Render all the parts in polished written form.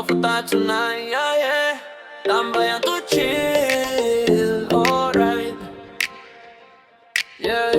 futa tonight, yeah, yeah. Tambayan to chill, alright. Yeah,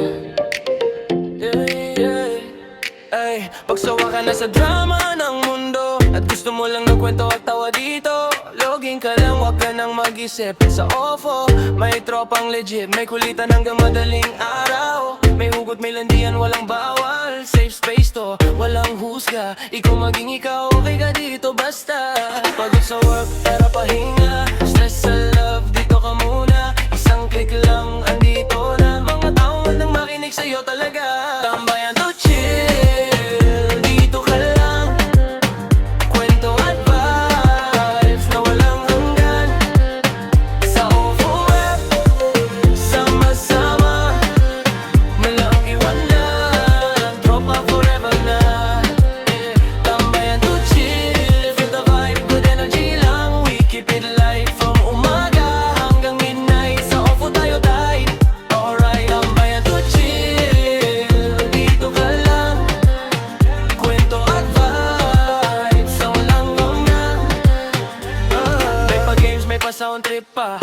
yeah, yeah. Ay, pagsawa ka na sa drama ng mundo at gusto mo lang ng kwento at tawa dito, login ka lang, wag ka nang mag-isip sa OFO. May tropang legit, may kulitan hanggang madaling araw. May hugot, may landian, walang bawal. Safe space to, walang husga. Ikaw maging ikaw, okay ka dito basta. Pagod sa work, para pahinga. Stress sa love, dito ka muna. Isang click lang, andito na. Mga tao nang makinig sa'yo talaga. Tambayan to chill, dito ka lang. Kwento at vibes na walang hanggan. Sa OFO app, sama-sama. Malang iwanan, tropa forever na. Tambayan to chill, feel the vibe, good energy lang. We keep it light from umaga hanggang midnight. Sa OFO tayo tight, alright. Tambayan to chill, dito ka lang. Kwento at vibes na walang hanggan. May pa-games, may pa-sound trip pa.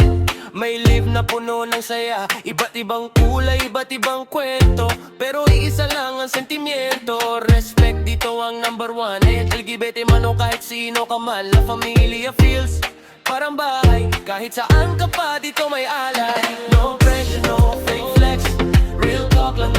May live na puno ng saya. Iba't ibang kulay, iba't ibang kwento. Pero iisa lang ang sentimiento. Respect dito ang number one. LGBT man o kahit sino ka man, La Familia feels parang bahay. Kahit saan ka pa dito may alay. No pressure, no fake flex. Real talk lang